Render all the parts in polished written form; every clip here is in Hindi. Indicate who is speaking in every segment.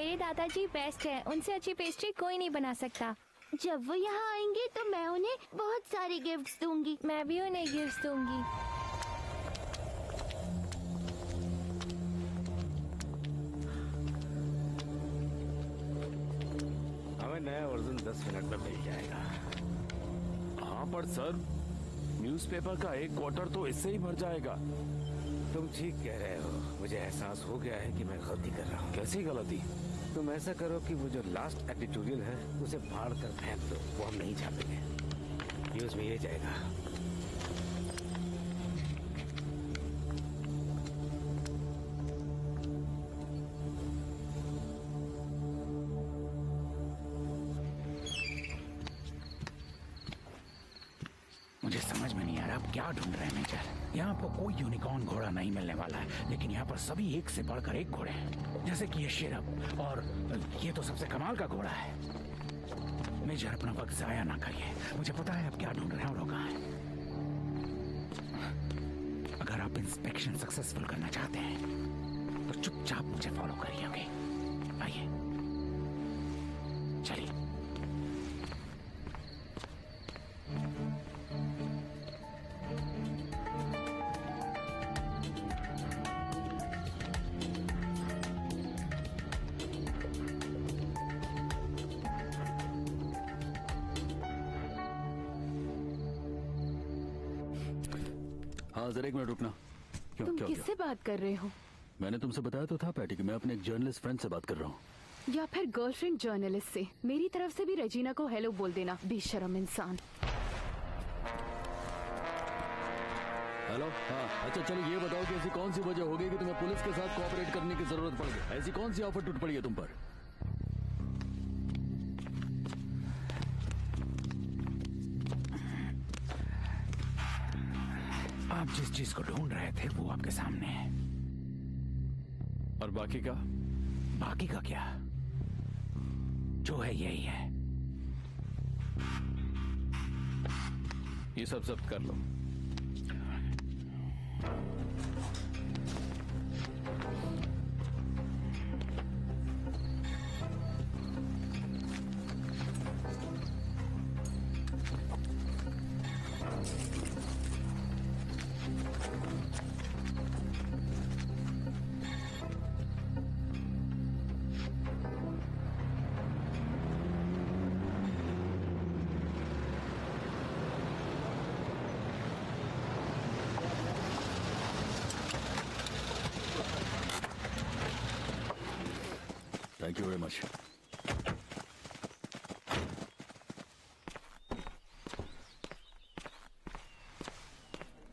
Speaker 1: मेरे दादाजी बेस्ट है, उनसे अच्छी पेस्ट्री कोई नहीं बना सकता।
Speaker 2: जब वो यहाँ आएंगे तो मैं उन्हें बहुत सारे गिफ्ट्स दूंगी।
Speaker 1: मैं भी उन्हें गिफ्ट दूंगी।
Speaker 3: हमें नया वर्जन 10 मिनट में मिल जाएगा।
Speaker 4: हाँ पर सर, न्यूज़पेपर का 1 क्वार्टर तो इससे ही भर जाएगा।
Speaker 3: तुम ठीक कह रहे हो। मुझे एहसास हो गया है कि मैं गलती कर रहा हूँ।
Speaker 4: कैसी गलती?
Speaker 3: तुम ऐसा करो कि वो जो लास्ट एडिटोरियल है उसे फाड़ कर फेंक दो। वो हम नहीं छापेंगे, न्यूज में ये जाएगा।
Speaker 5: मुझे समझ में नहीं आ रहा आप क्या ढूंढ रहे हैं मेजर। यहाँ आपको कोई यूनिकॉर्न घोड़ा नहीं मिलने वाला है, लेकिन यहाँ पर सभी एक से बढ़कर एक घोड़े हैं, जैसे कि ये शेरब, और ये तो सबसे कमाल का घोड़ा है। मेजर अपना वक्त जाया ना करिए, मुझे पता है आप क्या ढूंढ रहे हैं और वो कहाँ है। अगर आप इंस्पेक्शन सक्सेसफुल करना चाहते हैं तो चुपचाप मुझे फॉलो करिए। ओके, आइए चलिए।
Speaker 6: हाँ जरा 1 मिनट रुकना। क्यों
Speaker 7: तुम
Speaker 6: क्या
Speaker 7: किससे बात कर रहे हो?
Speaker 6: मैंने तुमसे बताया तो था पैटी कि मैं अपने एक जर्नलिस्ट फ्रेंड से बात कर रहा हूँ।
Speaker 7: या फिर गर्लफ्रेंड जर्नलिस्ट से। मेरी तरफ से भी रेजिना को हेलो बोल देना, बेशरम इंसान।
Speaker 6: हेलो। हाँ अच्छा चलो ये बताओ कि ऐसी कौन सी वजह हो गई कि तुम्हें पुलिस के साथ कोऑपरेट करने की जरूरत पड़ गई? ऐसी कौन सी ऑफर टूट पड़ी है तुम पर?
Speaker 5: आप जिस चीज को ढूंढ रहे थे वो आपके सामने है।
Speaker 4: और बाकी का?
Speaker 5: बाकी का क्या, जो है यही है।
Speaker 4: ये सब कर लो।
Speaker 6: Thank you very much.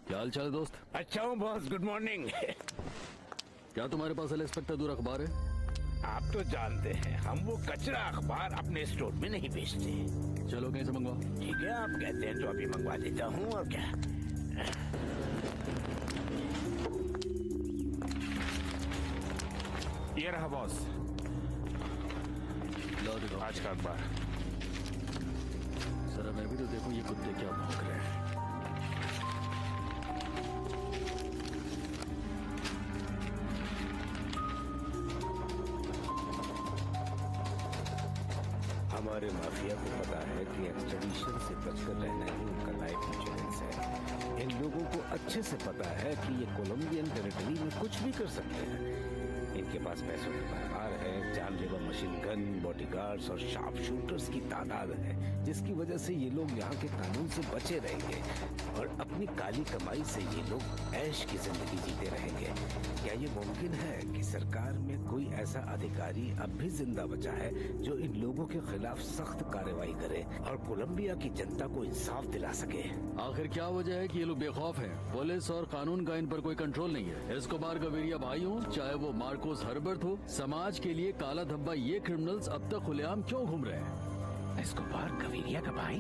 Speaker 6: क्या हाल चाल है दोस्त?
Speaker 3: अच्छा हूँ बॉस, गुड मॉर्निंग।
Speaker 6: क्या तुम्हारे पास इंस्पेक्टर दूर अखबार है?
Speaker 3: आप तो जानते हैं हम वो कचरा अखबार अपने स्टोर में नहीं बेचते।
Speaker 6: चलो कहीं से मंगवा।
Speaker 3: ठीक है, आप कहते हैं तो अभी मंगवा देता हूँ। और क्या,
Speaker 4: ये रहा बॉस,
Speaker 6: लो देखो
Speaker 4: आज का अखबार।
Speaker 6: जरा मैं भी तो देखूं ये कुत्ते क्या भौंक रहे हैं।
Speaker 3: हमारे माफिया को पता है कि एक्सट्रेडिशन से बचकर रहना ही उनका लाइफ इंश्योरेंस है। इन लोगों को अच्छे से पता है कि ये कोलंबियन टेरिटरी में कुछ भी कर सकते हैं। इनके पास पैसों की भरमार है, जानलेवा मशीन गन, बॉडीगार्ड्स और शार्प शूटर्स की तादाद है, जिसकी वजह से ये लोग यहाँ के कानून से बचे रहेंगे और अपनी काली कमाई से ये लोग ऐश की जिंदगी जीते रहेंगे। क्या ये मुमकिन है कि सरकार में कोई ऐसा अधिकारी अब भी जिंदा बचा है जो इन लोगों के खिलाफ सख्त कार्रवाई करे और कोलंबिया की जनता को इंसाफ दिला सके?
Speaker 6: आखिर क्या वजह है कि ये लोग बेखौफ हैं? पुलिस और कानून का इन पर कोई कंट्रोल नहीं है। एस्कोबार गविरिया भाई हो, चाहे वो मार्कोस हर्बर्ट हो, समाज के लिए काला धब्बा ये क्रिमिनल्स अब तक खुलेआम क्यों घूम रहे हैं?
Speaker 5: एस्कोबार गविरिया का भाई?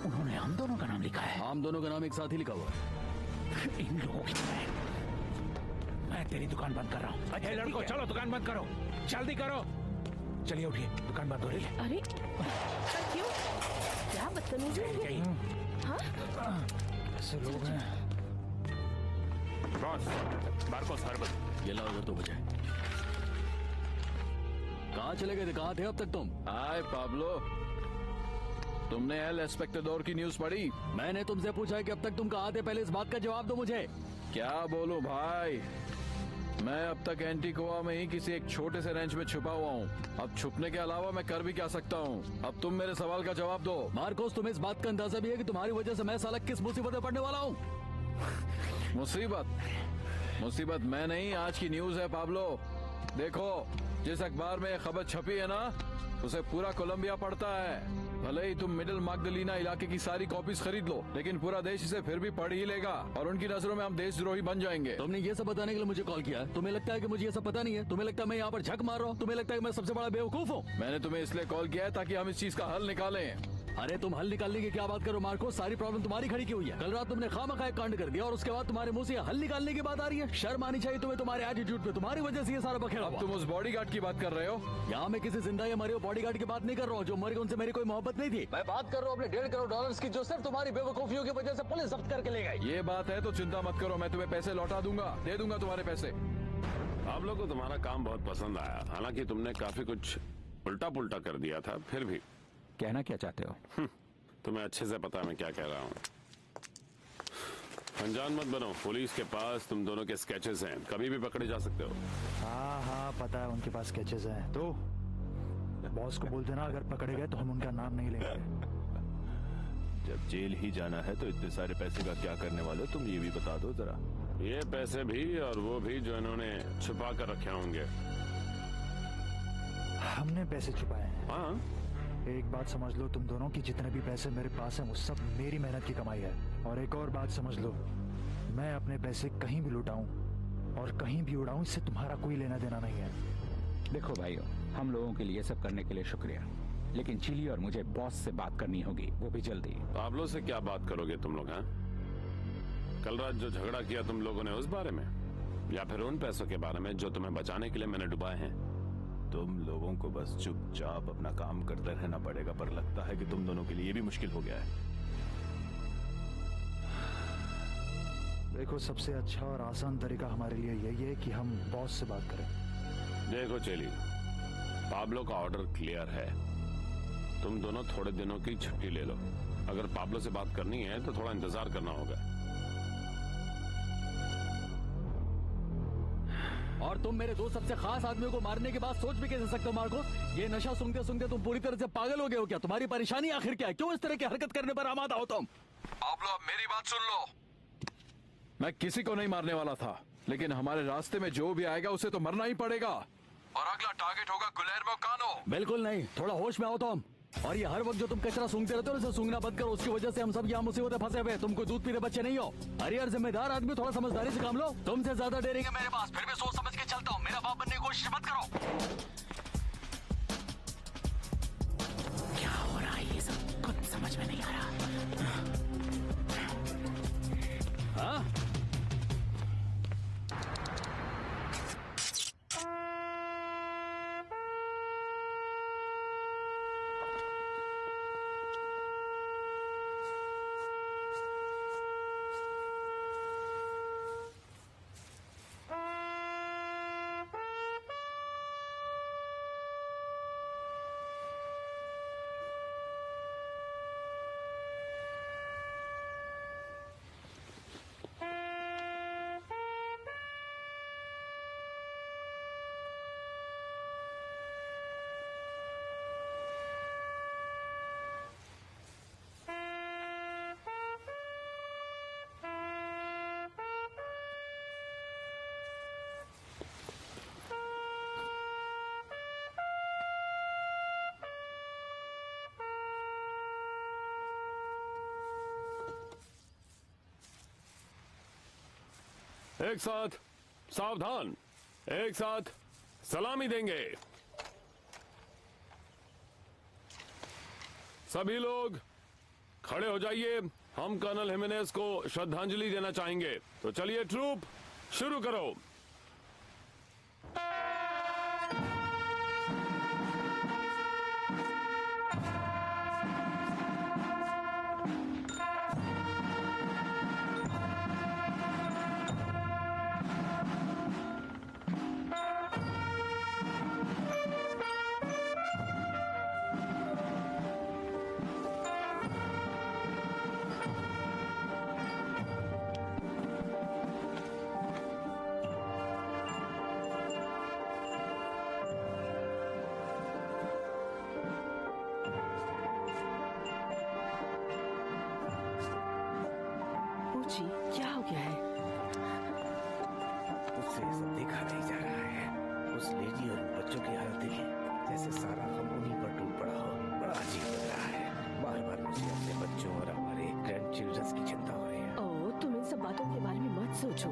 Speaker 5: उन्होंने हम दोनों का नाम लिखा है।
Speaker 6: हम दोनों का नाम एक साथ ही लिखा हुआ है।
Speaker 5: इन लोगों की मैं तेरी दुकान बंद कर रहा हूँ।
Speaker 3: अच्छा लड़को, चलो दुकान बंद करो, जल्दी करो।
Speaker 5: चलिए उठिए, दुकान बंद हो रही है।
Speaker 7: अरे क्यों? क्या बदतमीजी है? हाँ?
Speaker 5: ऐसे लोग हैं।
Speaker 4: Boss, Marcos herbal.
Speaker 6: ये लाओ इधर 2 बजे। कहाँ चले गए थे? कहाँ थे अब तक तुम?
Speaker 8: हाय पाब्लो, तुमने एल एस्पेक्टाडोर की न्यूज पढ़ी?
Speaker 6: मैंने तुमसे पूछा है कि अब तक तुम कहाँ थे, पहले इस बात का जवाब दो मुझे।
Speaker 8: क्या बोलूं भाई, मैं अब तक एंटीगुआ में ही किसी एक छोटे से रेंच में छुपा हुआ हूँ। अब छुपने के अलावा मैं कर भी क्या सकता हूँ? अब तुम मेरे सवाल का जवाब दो।
Speaker 6: मार्कोस, तुम्हें इस बात का अंदाजा भी है कि तुम्हारी वजह से मैं साला किस मुसीबत में पड़ने वाला हूँ?
Speaker 8: मुसीबत मैं नहीं, आज की न्यूज है पाब्लो। देखो, जिस अखबार में ये खबर छपी है ना, उसे पूरा कोलंबिया पढ़ता है। भले ही तुम मिडिल मैग्डलिना इलाके की सारी कॉपीज खरीद लो, लेकिन पूरा देश इसे फिर भी पढ़ ही लेगा और उनकी नजरों में हम देशद्रोही बन जाएंगे।
Speaker 6: तुमने ये सब बताने के लिए मुझे कॉल किया है? तुम्हें लगता है कि मुझे ये सब पता नहीं है? तुम्हें लगता है मैं यहाँ पर झक मार रहा हूँ? तुम्हें लगता है कि मैं सबसे बड़ा बेवकूफ हूँ?
Speaker 8: मैंने तुम्हें इसलिए कॉल किया है ताकि हम इस चीज का हल निकालें।
Speaker 6: अरे तुम हल निकालने की क्या बात करो मार्को, सारी प्रॉब्लम तुम्हारी खड़ी की हुई है। कल रात तुमने खामखा एक कांड कर दिया और उसके बाद तुम्हारे मुंह से हल निकालने की बात आ रही है। शर्म आनी चाहिए तुम्हें तुम्हारे एटीट्यूड पे। तुम्हारी वजह से ये सारा बखेड़ा हुआ।
Speaker 8: तुम उस बॉडीगार्ड की बात कर रहे हो?
Speaker 6: यहाँ मैं किसी जिंदा या मरे हुए बॉडीगार्ड की बात नहीं कर रहा हूँ। जो मरे उनसे मेरी कोई मोहब्बत नहीं थी। मैं बात कर रहा हूँ अपने $1.5 करोड़ की, जो सिर्फ तुम्हारी बेवकूफियों की वजह से पुलिस जब्त करके ले गई।
Speaker 8: ये बात है तो चिंता मत करो, मैं तुम्हें पैसे लौटा दूंगा, दे दूंगा तुम्हारे पैसे।
Speaker 4: आप लोग को तुम्हारा काम बहुत पसंद आया, हालांकि तुमने काफी कुछ उल्टा पुल्टा कर दिया था, फिर भी।
Speaker 5: कहना क्या चाहते हो?
Speaker 4: तुम्हें अच्छे से पता है मैं क्या कह रहा हूँ। अनजान मत बनो, पुलिस के पास तुम दोनों के स्केचेस हैं, कभी भी पकड़े जा सकते हो।
Speaker 9: हाँ हाँ पता है, उनके पास स्केचेस हैं। तो बॉस को बोल देना अगर पकड़े गए तो हम उनका नाम नहीं लेंगे।
Speaker 10: जब जेल ही जाना है तो इतने सारे पैसे का क्या करने वाले हो तुम, ये भी बता दो जरा।
Speaker 4: ये पैसे भी और वो भी जो इन्होंने छुपा कर रखे होंगे।
Speaker 9: हमने पैसे छुपाए हैं।
Speaker 4: हाँ,
Speaker 9: एक बात समझ लो तुम दोनों की, जितने भी पैसे मेरे पास हैं वो सब मेरी मेहनत की कमाई है। और एक और बात समझ लो, मैं अपने पैसे कहीं भी लुटाऊं और कहीं भी उड़ाऊं, इससे तुम्हारा कोई लेना देना नहीं है।
Speaker 5: देखो भाइयों, हम लोगों के लिए सब करने के लिए शुक्रिया, लेकिन चिली और मुझे बॉस से बात करनी होगी, वो भी जल्दी।
Speaker 4: पाब्लो से क्या बात करोगे तुम लोग? हैं, कल रात जो झगड़ा किया तुम लोगों ने उस बारे में, या फिर उन पैसों के बारे में जो तुम्हें बचाने के लिए मैंने डुबाए हैं?
Speaker 10: तुम लोगों को बस चुपचाप अपना काम करते रहना पड़ेगा, पर लगता है कि तुम दोनों के लिए भी मुश्किल हो गया है।
Speaker 9: देखो, सबसे अच्छा और आसान तरीका हमारे लिए यही है कि हम बॉस से बात करें।
Speaker 4: देखो चेली, पाब्लो का ऑर्डर क्लियर है, तुम दोनों थोड़े दिनों की छुट्टी ले लो। अगर पाब्लो से बात करनी है तो थोड़ा इंतजार करना होगा।
Speaker 6: और तुम मेरे दो सबसे खास आदमियों को मारने के बाद सोच भी कैसे सकते हो मार्कोस? ये नशा सूंघते सूंघते तुम पूरी तरह से पागल हो गए हो क्या? तुम्हारी परेशानी आखिर क्या है? क्यों इस तरह की हरकत करने पर आमादा हो तुम?
Speaker 8: पाब्लो, अब मेरी बात सुन लो। मैं किसी को नहीं मारने वाला था, लेकिन हमारे रास्ते में जो भी आएगा उसे तो मरना ही पड़ेगा। और अगला टारगेट होगा गुलेर्मो कानो।
Speaker 6: बिल्कुल नहीं, थोड़ा होश में आओ तुम। और ये हर वक्त जो तुम कचरा सूंघते रहते हो, उसे सूंघना बंद करो। उसकी वजह से हम सब यहाँ मुसीबतें फंसे हुए। तुम कोई दूध पीते बच्चे नहीं हो। अरे यार, जिम्मेदार आदमी, थोड़ा समझदारी से काम लो। तुमसे ज्यादा डेरेंगे मेरे पास, फिर भी सोच समझ के चलता हूँ। मेरा बाप बनने की कोशिश मत करो।
Speaker 5: क्या हो रहा है? ये सब कुछ समझ में नहीं आ रहा।
Speaker 6: हाँ?
Speaker 4: एक साथ सावधान, एक साथ सलामी देंगे। सभी लोग खड़े हो जाइए, हम कर्नल हिमेनेज को श्रद्धांजलि देना चाहेंगे। तो चलिए ट्रूप, शुरू करो।
Speaker 11: रुचि, क्या हो गया है?
Speaker 3: उससे ये सब देखा नहीं जा रहा है। उस लेडी और बच्चों की हालत देखी, जैसे सारा गम उन्हीं पर टूट पड़ा हो। बड़ा अजीब लग रहा है। बार बार मुझे अपने बच्चों और हमारे ग्रैंड चिल्ड्रंस की चिंता हो रही है।
Speaker 11: ओह, तुम इन सब बातों के बारे में मत सोचो।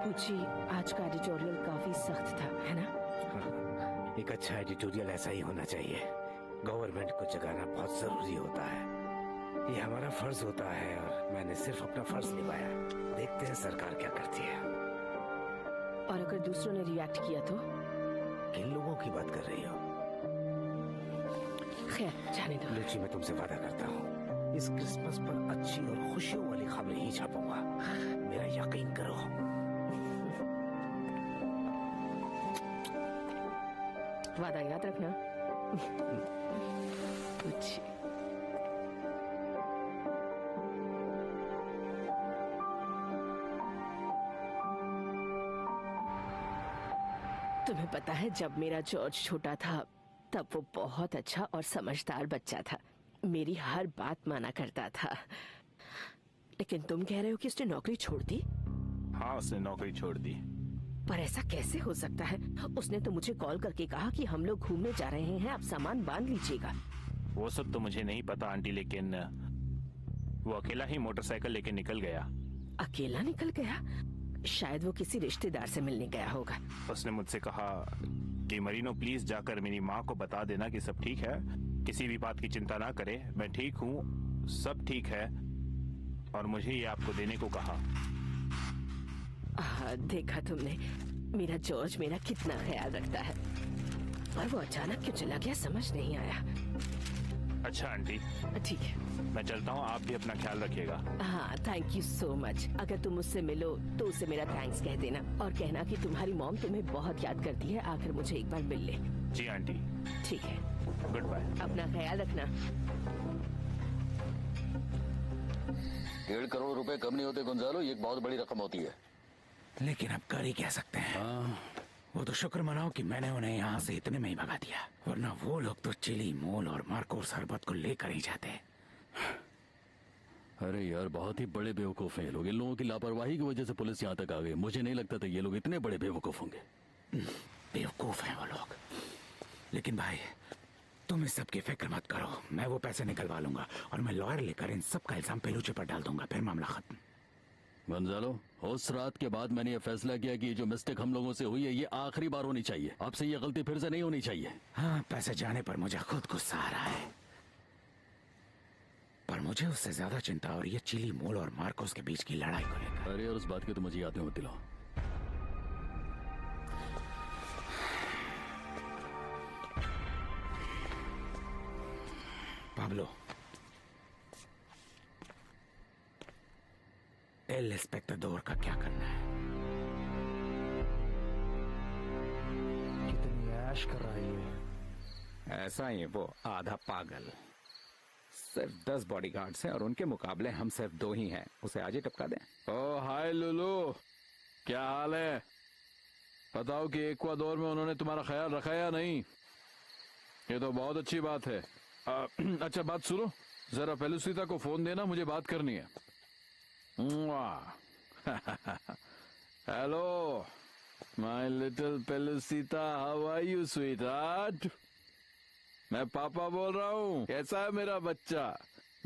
Speaker 11: पूछी, आज का एडिटोरियल काफी सख्त था, है ना?
Speaker 3: एक अच्छा एडिटोरियल ऐसा ही होना चाहिए। गवर्नमेंट को जगाना बहुत जरूरी होता है। ये हमारा फर्ज होता है और मैंने सिर्फ अपना फर्ज निभाया। देखते हैं सरकार क्या करती है।
Speaker 11: और अगर दूसरों ने रिएक्ट किया तो?
Speaker 3: किन लोगों की बात कर रही हो?
Speaker 11: खैर, जाने दो।
Speaker 3: लुची, मैं तुमसे वादा करता हूँ, इस क्रिसमस पर अच्छी और खुशियों वाली खबरें ही छापूंगा। मेरा यकीन करो।
Speaker 11: वादा याद रखना। कुछ तुम्हें पता है, जब मेरा जॉर्ज छोटा था तब वो बहुत अच्छा और समझदार बच्चा था। मेरी हर बात माना करता था। लेकिन तुम कह रहे हो कि उसने नौकरी छोड़ दी?
Speaker 10: हाँ, उसने नौकरी छोड़ दी।
Speaker 11: पर ऐसा कैसे हो सकता है? उसने तो मुझे कॉल करके कहा कि हम लोग घूमने जा रहे हैं, आप सामान बांध लीजिएगा।
Speaker 10: वो सब तो मुझे नहीं पता आंटी, लेकिन वो अकेला ही मोटरसाइकिल लेके निकल गया।
Speaker 11: अकेला निकल गया? शायद वो किसी रिश्तेदार से मिलने गया होगा।
Speaker 10: उसने मुझसे कहा कि मरीनो प्लीज जाकर मेरी माँ को बता देना कि सब ठीक है, किसी भी बात की चिंता ना करे, मैं ठीक हूँ, सब ठीक है, और मुझे ये आपको देने को कहा।
Speaker 11: देखा तुमने, मेरा जॉर्ज मेरा कितना ख्याल रखता है। और वो अचानक क्यों चला गया समझ नहीं आया।
Speaker 10: अच्छा आंटी,
Speaker 11: ठीक है,
Speaker 10: मैं चलता हूँ, आप भी अपना ख्याल रखिएगा।
Speaker 11: हाँ, थैंक यू सो मच। अगर तुम मुझसे मिलो तो उसे मेरा थैंक्स कह देना और कहना कि तुम्हारी मॉम तुम्हें बहुत याद करती है, आकर मुझे एक बार मिल ले।
Speaker 10: जी आंटी।
Speaker 11: ठीक है,
Speaker 10: गुड बाय।
Speaker 11: अपना ख्याल रखना।
Speaker 12: 1.5 करोड़ रुपए कम नहीं होते गुंजालो, ये एक बहुत बड़ी रकम होती है।
Speaker 5: लेकिन अब कर ही कह सकते हैं। वो तो शुक्र मनाओ कि मैंने उन्हें यहाँ से इतने में ही भगा दिया, वरना वो लोग तो चिली, मोल और मार्कोस हरबत को लेकर ही जाते।
Speaker 6: अरे यार, बहुत ही बड़े बेवकूफ हैं ये लोग। इन लोगों की लापरवाही की वजह से पुलिस यहाँ तक आ गई। मुझे नहीं लगता था ये लोग इतने बड़े बेवकूफ होंगे।
Speaker 5: बेवकूफ हैं वो लोग। लेकिन भाई, तुम इस सब की फिक्र मत करो, मैं वो पैसे निकलवा लूंगा और मैं लॉयर लेकर इन सब का इल्जाम पेलूचे पर डाल दूंगा, फिर मामला खत्म।
Speaker 6: गंजालो, उस रात के बाद मैंने ये फैसला किया कि ये जो मिस्टेक हम लोगों से हुई है ये आखिरी बार होनी चाहिए। आपसे ये गलती फिर से नहीं होनी चाहिए।
Speaker 5: हाँ, पैसे जाने पर मुझे खुद गुस्सा आ रहा है, पर मुझे उससे ज्यादा चिंता और ये चिली, मोल और मार्कोस के बीच की लड़ाई को लेकर।
Speaker 6: अरे और उस बात की तो मुझे याद नहीं होती। लो,
Speaker 5: पाब्लो, एल एस्पेक्टाडोर का क्या करना है?
Speaker 9: कितनी ऐश कर रहा है ये।
Speaker 5: ऐसा ही वो आधा पागल। सिर्फ 10 बॉडीगार्ड्स हैं और उनके मुकाबले हम सिर्फ 2 ही हैं। उसे आज ही टपका दें।
Speaker 8: ओ हाय लुलू, क्या हाल है? बताओ कि इक्वाडोर में उन्होंने तुम्हारा ख्याल रखा या नहीं? ये तो बहुत अच्छी बात है। अच्छा बात सुनो, जरा पेलुसिता को फोन देना, मुझे बात करनी है। Hello my little Pelusita, how are you sweetheart? मैं पापा बोल रहा हूँ। कैसा है मेरा बच्चा?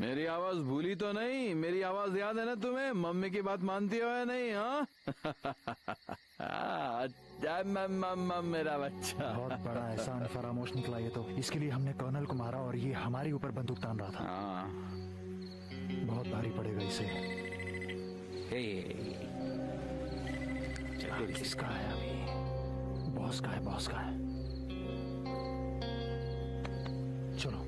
Speaker 8: मेरी आवाज भूली तो नहीं? मेरी आवाज याद है ना तुम्हें? मम्मी की बात मानती हो या नहीं? हाँ मेरा बच्चा
Speaker 9: बहुत बड़ा एहसान फरामोश निकला ये तो। इसके लिए हमने कर्नल को मारा और ये हमारे ऊपर बंदूक तान रहा था। बहुत भारी पड़ेगा इसे। किसका है अभी? बॉस का है, बॉस का है। चलो।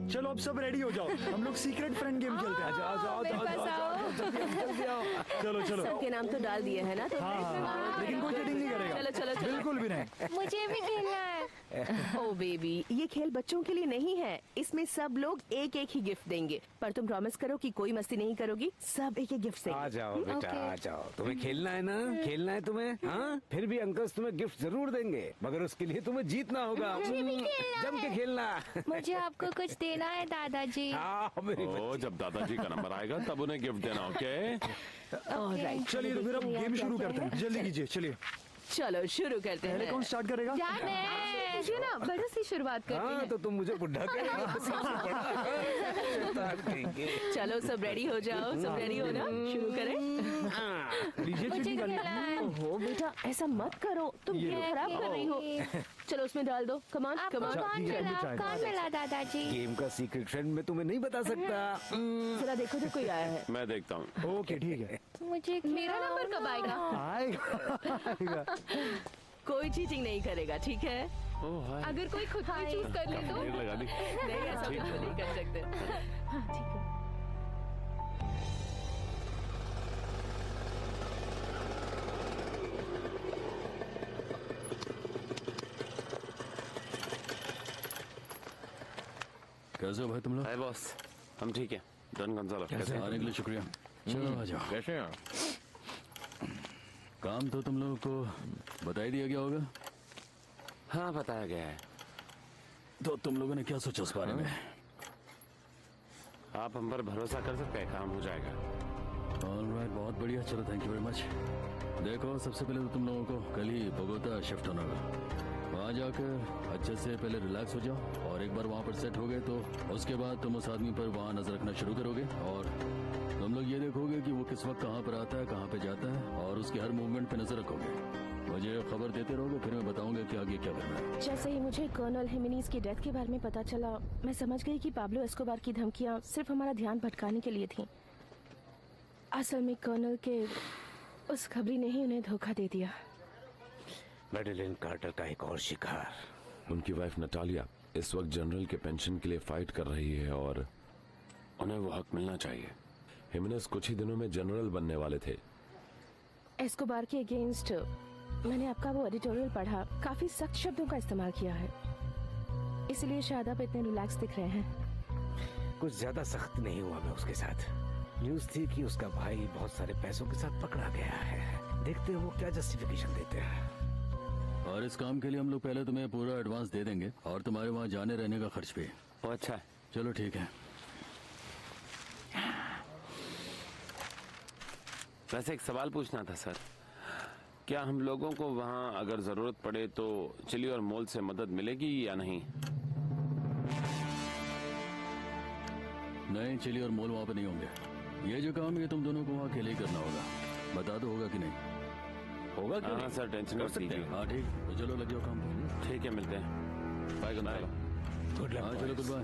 Speaker 9: चलो अब सब रेडी हो जाओ, हम लोग सीक्रेट फ्रेंड गेम खेलते हैं। जाओ जाओ जाओ जाओ, जल्दी आओ। चलो चलो।
Speaker 11: सबके नाम तो डाल दिए है ना? तो
Speaker 9: हाँ, लेकिन कोई चीटिंग नहीं करेगा।
Speaker 11: चलो चलो चलो।
Speaker 9: बिल्कुल भी नहीं।
Speaker 1: मुझे भी खेलना है।
Speaker 11: ओ बेबी, ये खेल बच्चों के लिए नहीं है। इसमें सब लोग एक एक ही गिफ्ट देंगे, पर तुम प्रॉमिस करो कि कोई मस्ती नहीं करोगी। सब एक एक गिफ्ट देंगे।
Speaker 3: आ जाओ बेटा, आ जाओ। तुम्हें खेलना है ना, खेलना है तुम्हें। हाँ, फिर भी अंकल्स तुम्हें गिफ्ट जरूर देंगे, मगर उसके लिए तुम्हें जीतना होगा। जम के खेलना।
Speaker 1: मुझे आपको कुछ देना है दादाजी।
Speaker 4: ओ, जब दादाजी का नंबर आएगा तब उन्हें गिफ्ट देना। ओके,
Speaker 9: चलिए तो फिर अब गेम शुरू करते हैं। जल्दी कीजिए, चलिए।
Speaker 11: चलो शुरू करते हैं।
Speaker 9: पहले कौन स्टार्ट करेगा?
Speaker 7: मुझे ना बड़ों से शुरुआत करते
Speaker 3: हाँ,
Speaker 7: हैं।
Speaker 3: तो तुम मुझे बुढ़ा करेंगे।
Speaker 11: चलो सब रेडी हो जाओ, सब रेडी हो ना, शुरू करें।
Speaker 9: लीजिए चीनी डालिए।
Speaker 11: ओहो बेटा, ऐसा मत करो, तुम गेम खराब कर रही हो। चलो उसमें डाल दो। कमान कमान।
Speaker 1: कौन मिला दादाजी?
Speaker 3: गेम का सीक्रेट फ्रेंड मैं तुम्हें नहीं बता सकता।
Speaker 11: जरा देखो तो कोई आया है।
Speaker 4: मैं देखता हूँ।
Speaker 9: ओके ठीक है।
Speaker 1: मुझे
Speaker 7: मेरा नंबर कब आएगा?
Speaker 9: आएगा।
Speaker 11: कोई चीटिंग नहीं करेगा, ठीक है?
Speaker 7: अगर कोई खुद को चूज कर ले तो?
Speaker 4: देर लगा दी।
Speaker 11: नहीं, ऐसा बिल्कुल नहीं कर सकते।
Speaker 7: हाँ ठीक है।
Speaker 6: कैसे हो भाई तुम लोग?
Speaker 4: हाय बॉस, हम ठीक है। डन गंजालो,
Speaker 6: कैसे? आने के लिए शुक्रिया। चलो आ जाओ।
Speaker 8: कैसे हैं?
Speaker 6: काम तो तुम लोगों को बता ही दिया गया होगा।
Speaker 4: हाँ, बताया गया है।
Speaker 6: तो तुम लोगों ने क्या सोचा उस बारे में?
Speaker 4: आप हम पर भरोसा कर सकते हैं, काम हो जाएगा।
Speaker 6: ऑलराइट, बहुत बढ़िया। चलो थैंक यू वेरी मच। देखो, सबसे पहले तो तुम लोगों को कल ही बोगोता शिफ्ट होना होगा। वहाँ जाकर अच्छे से पहले रिलैक्स हो जाओ, और एक बार वहाँ पर सेट हो गए तो उसके बाद तुम उस आदमी पर वहाँ नजर रखना शुरू करोगे, और तुम लोग ये देखोगे कि वो किस वक्त कहाँ पर आता है, कहाँ पे जाता है, और उसके हर मूवमेंट पे नजर रखोगे। मुझे खबर देते रहोगे, फिर मैं बताऊंगा कि आगे क्या करना है।
Speaker 11: जैसे ही मुझे कर्नल हिमेनीज की डेथ के बारे में पता चला, मैं समझ गई कि पाब्लो एस्कोबार की धमकियां सिर्फ हमारा ध्यान भटकाने के लिए थीं। असल में कर्नल के उस खबरी ने ही उन्हें धोखा दे दिया।
Speaker 3: मैडेलिन कार्टर का एक और शिकार।
Speaker 4: उनकी वाइफ नटालिया इस वक्त जनरल के पेंशन के लिए फाइट कर रही है, और उन्हें वो हक मिलना चाहिए। हिमेनेस कुछ ही दिनों में जनरल बनने वाले थे।
Speaker 11: एस्कोबार के अगेंस्ट मैंने आपका वो एडिटोरियल पढ़ा, काफी सख्त शब्दों का इस्तेमाल किया है, इसलिए शायद आप इतने रिलैक्स दिख रहे हैं।
Speaker 3: कुछ ज्यादा सख्त नहीं हुआ मैं उसके साथ। न्यूज थी कि उसका भाई बहुत सारे पैसों के साथ पकड़ा गया है। देखते हैं वो क्या जस्टिफिकेशन देते हैं।
Speaker 6: और इस काम के लिए हम लोग पहले तुम्हें पूरा एडवांस दे देंगे, और तुम्हारे वहाँ जाने रहने का खर्च भी।
Speaker 4: अच्छा है।
Speaker 6: चलो ठीक है।
Speaker 4: वैसे एक सवाल पूछना था सर, क्या हम लोगों को वहाँ अगर जरूरत पड़े तो चिली और मोल से मदद मिलेगी या नहीं?
Speaker 6: नहीं, चिली और मोल वहाँ पे नहीं होंगे। ये जो काम है तुम दोनों को वहाँ अकेले ही करना होगा। बता दो होगा कि नहीं?
Speaker 4: होगा क्यों? हाँ सर, टेंशन मत लीजिए।
Speaker 6: हाँ ठीक, तो चलो लग जाओ काम पे।
Speaker 4: ठीक है, मिलते हैं। Bye good
Speaker 3: good luck.
Speaker 6: हाँ चलो, गुड बाय।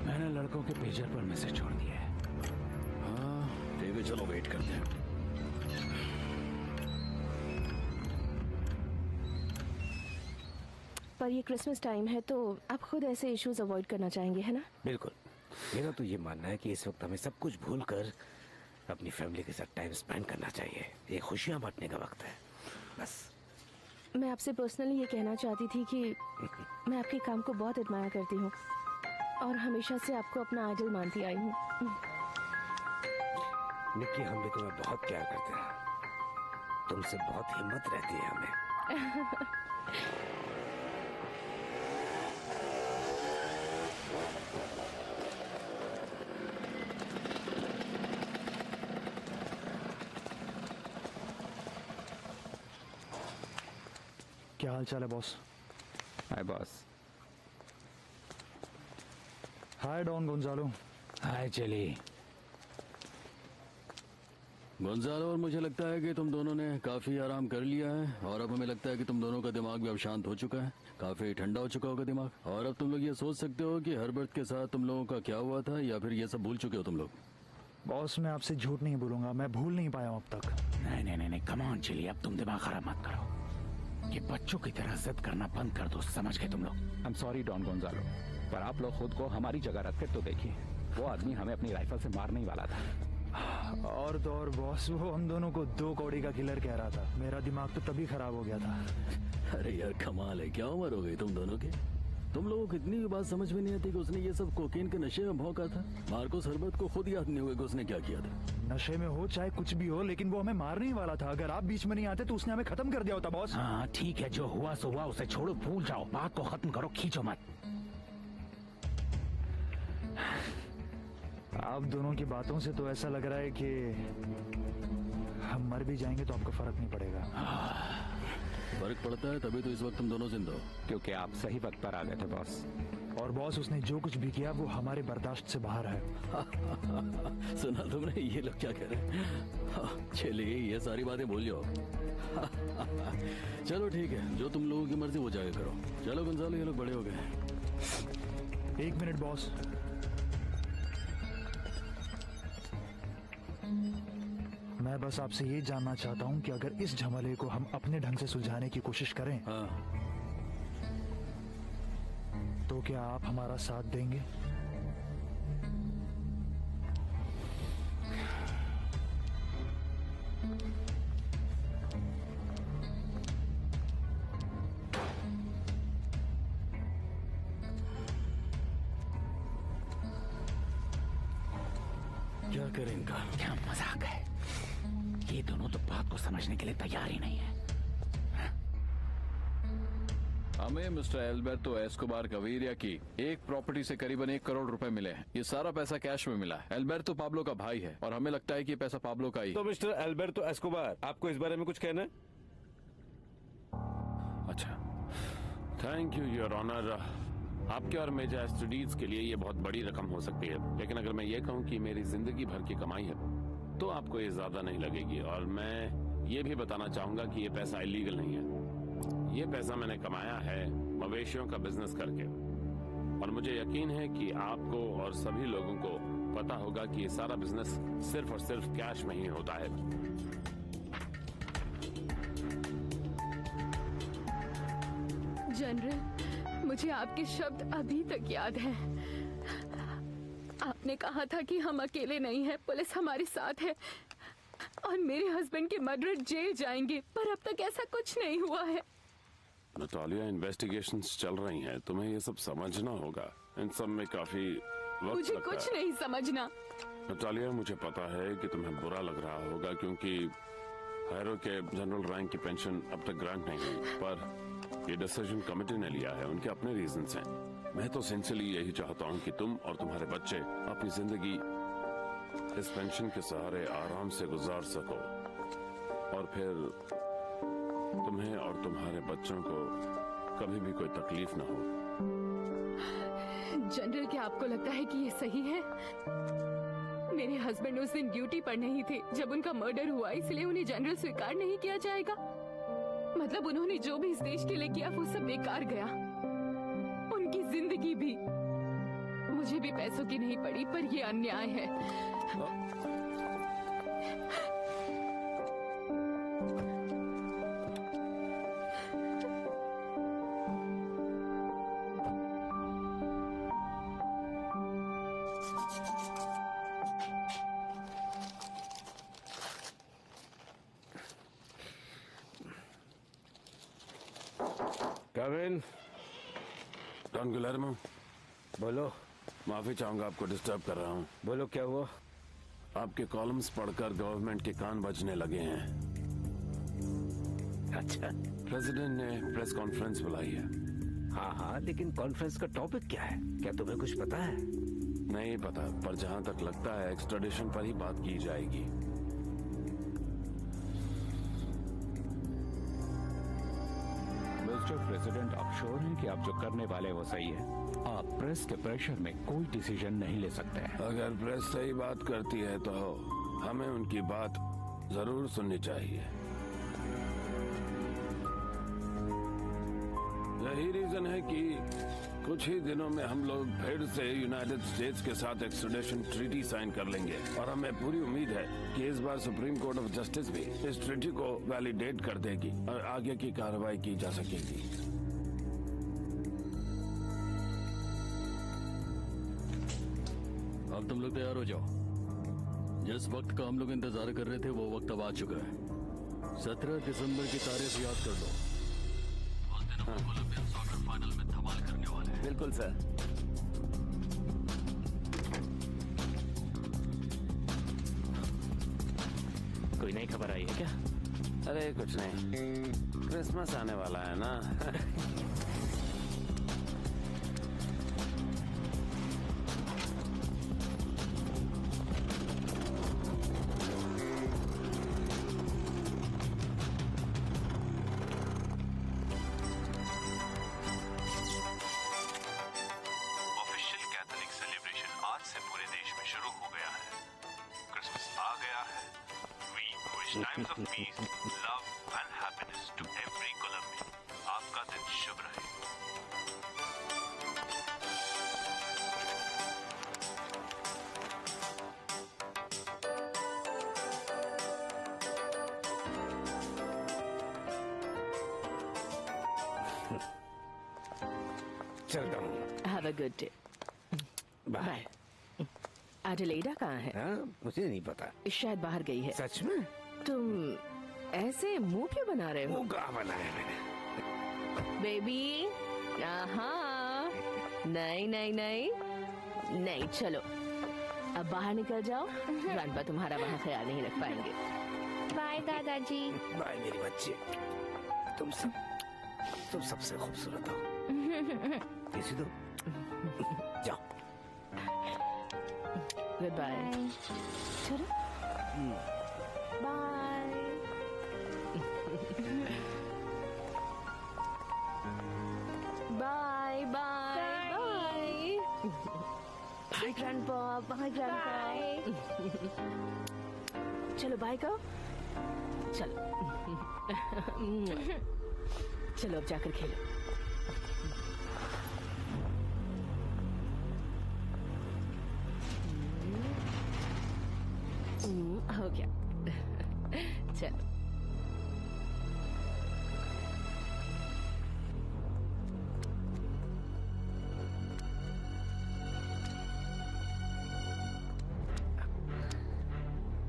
Speaker 3: मैंने लड़कों के पेजर पर मैसेज छोड़ दिया है।
Speaker 6: हाँ ठीक है, चलो वेट करते हैं।
Speaker 11: पर ये क्रिसमस टाइम है तो आप खुद ऐसे इश्यूज अवॉइड करना चाहेंगे, है ना?
Speaker 3: बिल्कुल। मेरा तो ये मानना है कि इस वक्त हमें सब कुछ भूलकर अपनी फैमिली के साथ टाइम स्पेंड करना चाहिए। ये खुशियां बांटने का वक्त है, बस।
Speaker 11: मैं आपसे पर्सनली ये कहना चाहती थी कि मैं आपके काम को बहुत एडमायर करती हूँ, और हमेशा से आपको अपना आइडल मानती आई हूँ।
Speaker 3: निक्की, हम भी तुम्हें बहुत प्यार करते हैं। तुमसे बहुत हिम्मत रहती है हमें।
Speaker 9: क्या हाल चाल है बॉस?
Speaker 10: हाय बॉस।
Speaker 9: हाय डॉन गोंजालो।
Speaker 3: हाय चली।
Speaker 6: गोंजालो, और मुझे लगता है कि तुम दोनों ने काफी आराम कर लिया है, और अब हमें लगता है कि तुम दोनों का दिमाग भी अब शांत हो चुका है, काफी ठंडा हो चुका होगा दिमाग, और अब तुम लोग ये सोच सकते हो कि हर्बर्ट के साथ तुम लोगों का क्या हुआ था, या फिर ये सब भूल चुके हो तुम लोग।
Speaker 9: बॉस, मैं आपसे झूठ नहीं बोलूंगा, मैं भूल नहीं पाया हूं अब तक।
Speaker 5: नहीं नहीं नहीं, कम ऑन चिली, अब तुम दिमाग खराब मत करो। ये बच्चों की तरह जिद करना बंद कर दो, समझ गए तुम लोग?
Speaker 13: I am sorry Don Gonzalo, पर आप लोग खुद को हमारी जगह रखकर तो देखिए, वो आदमी हमें अपनी राइफल से मारने ही वाला था।
Speaker 9: और तो और बॉस, वो हम दोनों को 2 कौड़ी का किलर कह रहा था। मेरा दिमाग तो तभी खराब हो गया था।
Speaker 6: अरे यार कमाल है, क्या उम्र हो गई तुम दोनों की? तुम लोगों को इतनी भी बात समझ में नहीं आती कि उसने ये सब कोकीन के नशे में भौंका था। मार्कोस हर्बर्ट को खुद याद नहीं हुआ कि उसने क्या किया था।
Speaker 9: नशे में हो चाहे कुछ भी हो, लेकिन वो हमें मारने ही वाला था। अगर आप बीच में नहीं आते तो उसने हमें खत्म कर दिया होता बॉस।
Speaker 5: हाँ ठीक है, जो हुआ सो हुआ, उसे छोड़ो, भूल जाओ, बात को खत्म करो, खींचो मत।
Speaker 9: आप दोनों की बातों से तो ऐसा लग रहा है कि हम मर भी जाएंगे तो आपको फर्क नहीं पड़ेगा।
Speaker 6: फर्क पड़ता है, तभी तो इस वक्त तुम दोनों जिंदा हो।
Speaker 13: क्योंकि आप सही वक्त पर आ गए थे बॉस।
Speaker 9: और बॉस, उसने जो कुछ भी किया वो हमारे बर्दाश्त से बाहर है।
Speaker 6: सुना तुमने, ये लोग क्या कह रहे हैं? चलिए ये सारी बातें भूल जाओ। चलो ठीक है, जो तुम लोगों की मर्जी वो जाके करो। चलो गुंजालो, ये लोग बड़े हो गए।
Speaker 9: 1 मिनट बॉस। मैं बस आपसे ये जानना चाहता हूँ कि अगर इस झमेले को हम अपने ढंग से सुलझाने की कोशिश करें, तो क्या आप हमारा साथ देंगे?
Speaker 6: क्या करें इनका?
Speaker 5: क्या मजाक है, ये दोनों तो बात को समझने के लिए तैयार ही नहीं है।
Speaker 8: हमें मिस्टर एल्बर्टो एस्कोबार गवीरिया की एक प्रॉपर्टी से करीबन 1 करोड़ रुपए मिले हैं। ये सारा पैसा कैश में मिला है। एल्बर्टो पाब्लो का भाई है और हमें लगता है कि ये पैसा पाब्लो का ही।
Speaker 3: तो मिस्टर एल्बर्टो एस्कोबार, आपको इस बारे में कुछ कहना है?
Speaker 4: अच्छा, थैंक यू योर ऑनर। आपके और मेजर एस्टेडीज के लिए ये बहुत बड़ी रकम हो सकती है, लेकिन अगर मैं ये कहूँ कि मेरी जिंदगी भर की कमाई है तो आपको ये ज्यादा नहीं लगेगी। और मैं ये भी बताना चाहूंगा कि ये पैसा इलीगल नहीं है। ये पैसा मैंने कमाया है मवेशियों का बिजनेस करके, और मुझे यकीन है कि आपको और सभी लोगों को पता होगा कि ये सारा बिजनेस सिर्फ और सिर्फ कैश में ही होता है।
Speaker 7: जनरल, मुझे आपके शब्द अभी तक याद है। आपने कहा था कि हम अकेले नहीं हैं, पुलिस हमारे साथ है और मेरे हस्बैंड के मर्डर जेल जाएंगे, पर अब तक ऐसा कुछ नहीं हुआ है।
Speaker 4: नटालिया, इन्वेस्टिगेशंस चल रही हैं, तुम्हें ये सब समझना होगा। इन सब में काफी वक्त
Speaker 7: मुझे
Speaker 4: लगता
Speaker 7: कुछ
Speaker 4: है।
Speaker 7: नहीं समझना।
Speaker 4: नटालिया, मुझे पता है कि तुम्हें बुरा लग रहा होगा क्योंकि हैरो के जनरल रैंक की पेंशन अब तक ग्रांट नहीं हुई, पर ये डिसीजन कमेटी ने लिया है, उनके अपने रीजंस हैं। मैं तो सिंसियरली यही चाहता हूँ कि तुम और तुम्हारे बच्चे अपनी जिंदगी इस पेंशन के सहारे आराम से गुजार सको, और फिर तुम्हें और तुम्हारे बच्चों को कभी भी कोई तकलीफ ना हो।
Speaker 7: जनरल, क्या आपको लगता है कि ये सही है? मेरे हस्बैंड उस दिन ड्यूटी पर नहीं थे जब उनका मर्डर हुआ, इसलिए उन्हें जनरल स्वीकार नहीं किया जाएगा? मतलब उन्होंने जो भी इस देश के लिए किया वो सब बेकार गया, उनकी जिंदगी भी। मुझे भी पैसों की नहीं पड़ी, पर ये अन्याय है।
Speaker 3: कविन,
Speaker 4: डॉन गुलेर्मो,
Speaker 3: बोलो।
Speaker 4: माफी चाहूंगा आपको डिस्टर्ब कर रहा हूँ।
Speaker 3: बोलो, क्या हुआ?
Speaker 4: आपके कॉलम्स पढ़कर गवर्नमेंट के कान बजने लगे हैं।
Speaker 3: अच्छा,
Speaker 4: प्रेसिडेंट ने प्रेस कॉन्फ्रेंस बुलाई है।
Speaker 3: हाँ हाँ, लेकिन कॉन्फ्रेंस का टॉपिक क्या है? क्या तुम्हें कुछ पता है?
Speaker 4: नहीं पता, पर जहाँ तक लगता है एक्स्ट्राडिशन पर ही बात की जाएगी।
Speaker 13: मिस्टर प्रेसिडेंट, आप श्योर हैं कि आप जो करने वाले वो सही है? आप प्रेस के प्रेशर में कोई डिसीजन नहीं ले सकते हैं।
Speaker 4: अगर प्रेस सही बात करती है तो हमें उनकी बात जरूर सुननी चाहिए। यही रीजन है कि कुछ ही दिनों में हम लोग फिर से यूनाइटेड स्टेट्स के साथ एक्सट्रेडिशन ट्रीटी साइन कर लेंगे और हमें पूरी उम्मीद है कि इस बार सुप्रीम कोर्ट ऑफ जस्टिस भी इस ट्रीटी को वैलिडेट कर देगी और आगे की कार्रवाई की जा सकेगी।
Speaker 6: अब तुम लोग तैयार हो जाओ। जिस वक्त का हम लोग इंतजार कर रहे थे वो वक्त अब आ चुका है। 17 दिसंबर की तारीख याद कर लो। उस दिन हम कोलंबियन सॉकर फाइनल में धमाल करने वाले हैं।
Speaker 14: बिल्कुल सर।
Speaker 10: कोई नई खबर आई है क्या?
Speaker 4: अरे कुछ नहीं, क्रिसमस आने वाला है ना।
Speaker 10: Times of peace, love and happiness to every Colombian. आपका दिन शुभ रहे।
Speaker 3: चलता हूँ।
Speaker 11: Have a good day.
Speaker 3: Bye.
Speaker 11: Adelaida कहाँ है?
Speaker 3: मुझे नहीं पता।
Speaker 11: शायद बाहर गई है।
Speaker 3: सच में?
Speaker 11: तुम ऐसे मुंह क्यों बना रहे हो?
Speaker 3: मुंह कहाँ बनाया मैंने?
Speaker 11: बेबी, हाँ, नहीं नहीं नहीं नहीं, चलो अब बाहर निकल जाओ। ग्रैंडपा तुम्हारा वहाँ ख्याल नहीं रख पाएंगे।
Speaker 1: बाय दादाजी।
Speaker 3: बाय मेरी बच्ची। तुम सबसे खूबसूरत हो। किसी दो जाओ।
Speaker 11: Goodbye. चलो bye. Bye bye bye. Bye grandpa, bye grandpa. चलो बाय कहो। चलो चलो अब जाकर खेलो। हो गया। चलो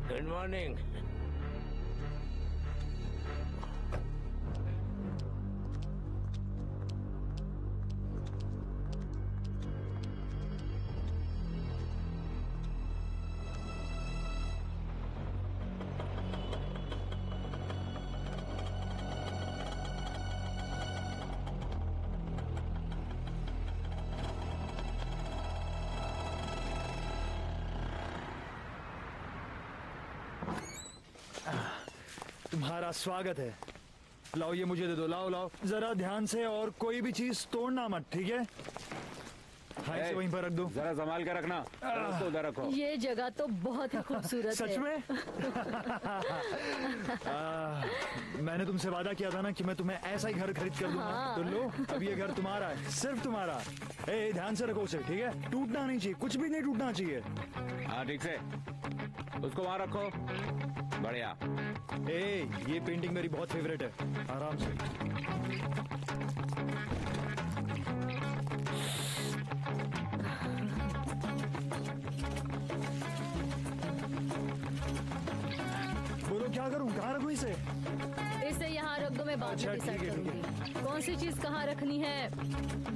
Speaker 3: गुड मॉर्निंग।
Speaker 9: तुम्हारा स्वागत है। लाओ ये मुझे दे दो। लाओ लाओ जरा ध्यान से, और कोई भी चीज तोड़ना मत, ठीक है? हाँ, इसे वहीं पर रख दो।
Speaker 13: जरा संभाल के रखना। उसको उधर रखो।
Speaker 15: ये जगह तो बहुत ही खूबसूरत है।
Speaker 9: सच में? मैंने तुमसे वादा किया था ना कि मैं तुम्हें ऐसा ही घर खरीद कर दूंगा।
Speaker 15: हाँ।
Speaker 9: तो लो, अब ये घर तुम्हारा है, सिर्फ तुम्हारा। ध्यान से रखो उसे, ठीक है? टूटना नहीं चाहिए, कुछ भी नहीं टूटना चाहिए।
Speaker 13: हाँ ठीक से, उसको वहाँ रखो। बढ़िया।
Speaker 9: ये पेंटिंग मेरी बहुत फेवरेट है। आराम से। बोलो क्या करूं, कहाँ रखूं इसे?
Speaker 15: इसे यहाँ रख दो, मैं बाद में डिसाइड करूंगी कौन सी चीज कहाँ रखनी है।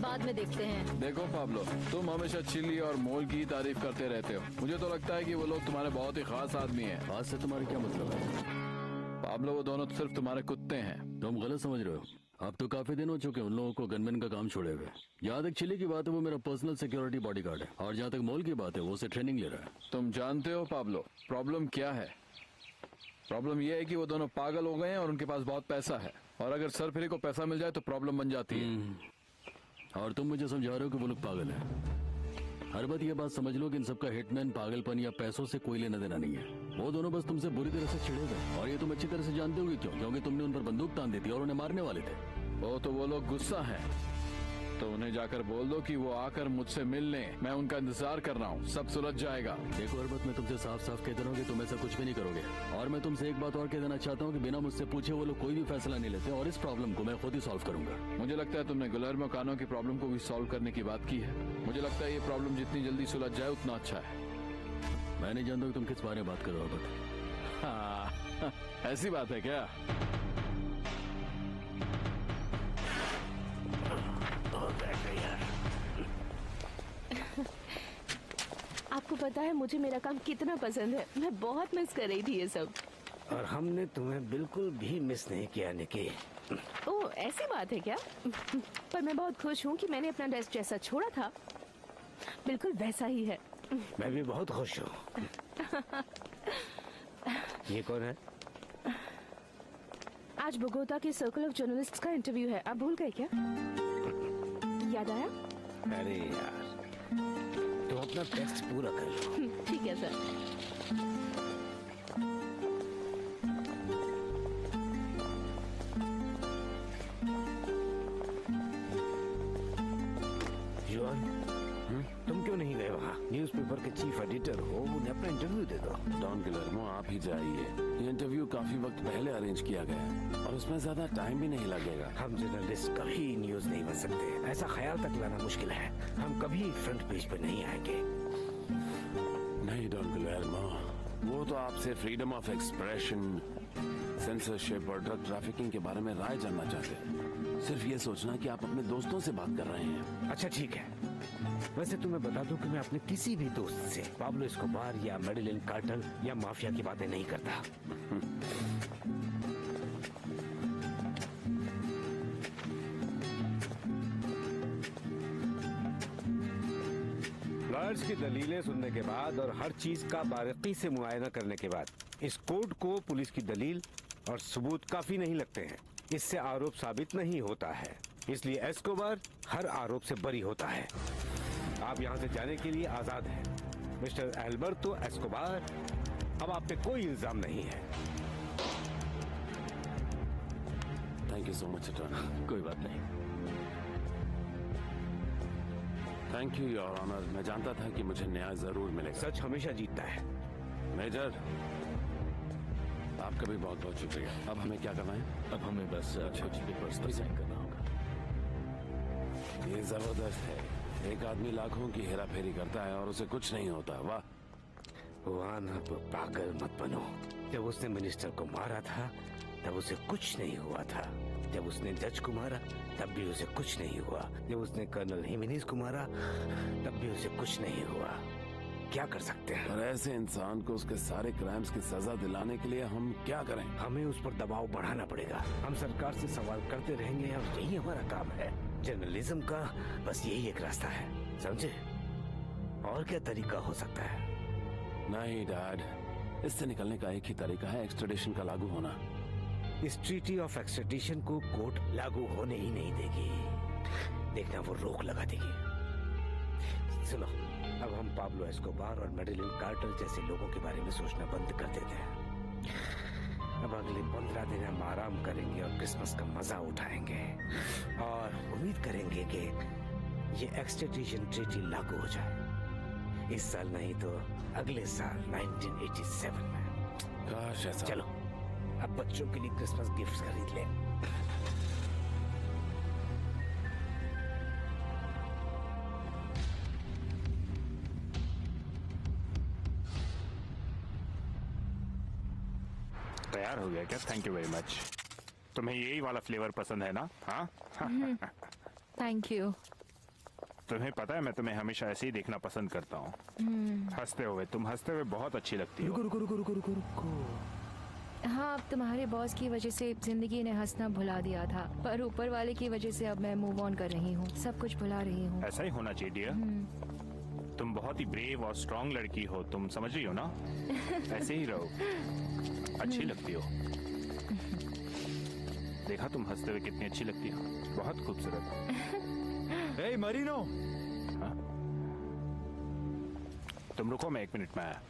Speaker 15: बाद में देखते हैं।
Speaker 8: देखो पाब्लो, तुम हमेशा चिली और मोल की तारीफ करते रहते हो। मुझे तो लगता है कि वो लोग तुम्हारे बहुत ही खास आदमी हैं।
Speaker 6: खास से तुम्हारा क्या मतलब है?
Speaker 8: पाब्लो, वो दोनों सिर्फ तुम्हारे कुत्ते हैं।
Speaker 6: तुम गलत समझ रहे हो। अब तो काफी दिन हो चुके उन लोगों को गनमैन का काम छोड़े हुए। जहाँ तक चिली की बात है वो मेरा पर्सनल सिक्योरिटी बॉडीगार्ड है, और जहाँ तक मोल की बात है वो उसे ट्रेनिंग ले रहा है।
Speaker 8: तुम जानते हो पाब्लो, प्रॉब्लम क्या है? प्रॉब्लम यह है कि वो दोनों पागल हो गए हैं और उनके पास बहुत पैसा है, और अगर सरफिरी को पैसा मिल जाए तो प्रॉब्लम बन जाती है।
Speaker 6: और तुम मुझे समझा रहे हो कि वो लोग पागल हैं। हर बात ये बात समझ लो कि इन सबका हिटमैन पागलपन या पैसों से कोई लेना देना नहीं है। वो दोनों बस तुमसे बुरी तरह से चिढ़े गए, और ये तुम अच्छी तरह से जानते होगे क्यों? क्योंकि तुमने उन पर बंदूक तान दी थी और उन्हें मारने वाले थे।
Speaker 8: तो वो लोग गुस्सा है। तो उन्हें जाकर बोल दो कि वो आकर मुझसे मिल लें। मैं उनका इंतजार कर रहा हूँ, सब सुलझ जाएगा।
Speaker 6: देखो अरबत, मैं तुमसे साफ साफ कह दे रहा हूँ कि तुम ऐसा कुछ भी नहीं करोगे। और मैं तुमसे एक बात और कह देना चाहता हूँ कि बिना मुझसे पूछे वो लोग कोई भी फैसला नहीं लेते, और इस प्रॉब्लम को मैं खुद ही सॉल्व करूंगा।
Speaker 8: मुझे लगता है तुमने गुलर्मो कानो की प्रॉब्लम को भी सॉल्व करने की बात की है। मुझे लगता है ये प्रॉब्लम जितनी जल्दी सुलझ जाए उतना अच्छा है।
Speaker 6: मैं नहीं जानता कि तुम किस बारे में बात कर रहे हो अरबत।
Speaker 8: हाँ, ऐसी बात है क्या?
Speaker 11: आपको पता है मुझे मेरा काम कितना पसंद है। मैं बहुत मिस कर रही थी ये सब।
Speaker 3: और हमने तुम्हें बिल्कुल भी मिस नहीं किया निकी।
Speaker 11: ओह, ऐसी बात है क्या? पर मैं बहुत खुश हूँ कि मैंने अपना डेस्क जैसा छोड़ा था, बिल्कुल वैसा ही है।
Speaker 3: मैं भी बहुत खुश हूँ। ये कौन है?
Speaker 11: आज बोगोता के सर्कल ऑफ जर्नलिस्ट्स का इंटरव्यू है। आप भूल गए क्या? याद आया?
Speaker 3: अरे यार, तुम अपना टेक्स्ट पूरा कर लो।
Speaker 11: ठीक है सर।
Speaker 3: तुम क्यों नहीं गए वहाँ? न्यूज़पेपर के चीफ एडिटर हो, उन्हें अपना इंटरव्यू दे दो।
Speaker 4: डॉन गिलर्मो, आप ही जाइए। ये इंटरव्यू काफी वक्त पहले अरेंज किया गया है और उसमें ज्यादा टाइम भी नहीं लगेगा।
Speaker 3: हम जर्नलिस्ट कभी न्यूज नहीं बन सकते, ऐसा ख्याल तक लाना मुश्किल है। हम कभी फ्रंट पेज पे नहीं आएंगे।
Speaker 4: नहीं डॉन गिलर्मो, वो तो आपसे फ्रीडम ऑफ एक्सप्रेशन, सेंसरशिप और ड्रग ट्रैफिकिंग के बारे में राय जानना चाहते हैं। सिर्फ ये सोचना कि आप अपने दोस्तों से बात कर रहे हैं।
Speaker 3: अच्छा ठीक है, वैसे तुम्हें बता दूं कि मैं अपने किसी भी दोस्त से पाब्लो एस्कोबार या मेडेलिन कार्टेल या माफिया की बातें नहीं करता। लॉयर्स की दलीलें सुनने के बाद और हर चीज का बारीकी से मुआयना करने के बाद इस कोर्ट को पुलिस की दलील और सबूत काफी नहीं लगते हैं। इससे आरोप साबित नहीं होता है, इसलिए एस्कोबार हर आरोप से बरी होता है। आप यहाँ से जाने के लिए आजाद हैं। मिस्टर एल्बर्टो एस्कोबार, अब आप पे कोई इल्जाम नहीं है।
Speaker 4: Thank you so much attorney.
Speaker 6: कोई बात नहीं।
Speaker 4: Thank you your honour. मैं जानता था कि मुझे न्याय जरूर मिलेगा।
Speaker 3: सच हमेशा जीतता है।
Speaker 4: मेजर, आपका भी बहुत बहुत शुक्रिया। अब हमें क्या करना है?
Speaker 6: अब हमें बस कुछ पेपर्स पर साइन करना होगा।
Speaker 4: ये जबरदस्त है। एक आदमी लाखों की हेरा फेरी करता है और उसे कुछ नहीं होता। वाह।
Speaker 3: वान, अब पागल मत बनो। जब उसने मिनिस्टर को मारा था तब उसे कुछ नहीं हुआ था। जब उसने जज को मारा तब भी उसे कुछ नहीं हुआ। जब उसने कर्नल हिमेनीज को मारा तब भी उसे कुछ नहीं हुआ। क्या कर सकते हैं?
Speaker 4: और ऐसे इंसान को उसके सारे क्राइम्स की सजा दिलाने के लिए हम क्या करें?
Speaker 3: हमें उस पर दबाव बढ़ाना पड़ेगा। हम सरकार से सवाल करते रहेंगे और यही हमारा काम है। जर्नलिज्म का बस यही एक रास्ता है, समझे? और क्या तरीका हो सकता है?
Speaker 4: नहीं डैड, इससे निकलने का एक ही तरीका है, एक्सट्रेडिशन का लागू होना।
Speaker 3: इस ट्रीटी ऑफ एक्सट्रेडिशन को कोर्ट लागू होने ही नहीं देगी। देखना वो रोक लगा देगी। सुनो, अब हम पाब्लो एस्कोबार और मेडेलिन कार्टेल जैसे लोगों के बारे में सोचना बंद कर देते हैं। अब अगले 15 दिन हम आराम करेंगे और क्रिसमस का मजा उठाएंगे और उम्मीद करेंगे कि ये एक्सट्रेडिशन ट्रीटी लागू हो जाए। इस साल नहीं तो अगले साल 1987 में।
Speaker 4: काश ऐसा।
Speaker 3: चलो अब बच्चों के लिए क्रिसमस गिफ्ट्स खरीद लें।
Speaker 10: तैयार हो गया क्या? Thank you very much. तुम्हें यही वाला फ्लेवर पसंद है ना? हाँ।
Speaker 1: Thank you.
Speaker 10: तुम्हें पता है मैं तुम्हें हमेशा ऐसे ही देखना पसंद करता हूँ। हंसते हुए, तुम हंसते हुए बहुत अच्छी लगती हो।
Speaker 9: रुको रुको रुको रुको रुको।
Speaker 1: हाँ, अब तुम्हारे बॉस की वजह से जिंदगी ने हंसना भुला दिया था, पर ऊपर वाले की वजह से अब मैं मूव ऑन कर रही हूँ, सब कुछ भुला रही हूँ।
Speaker 10: ऐसा ही होना चाहिए डियर। तुम बहुत ही ब्रेव और स्ट्रांग लड़की हो, तुम समझ रही हो ना? ऐसे ही रहो, अच्छी लगती हो। देखा तुम हंसते हुए कितनी अच्छी लगती हो, बहुत खूबसूरत।
Speaker 6: हे मरीनो,
Speaker 10: हाँ? तुम रुको, मैं 1 मिनट में आया।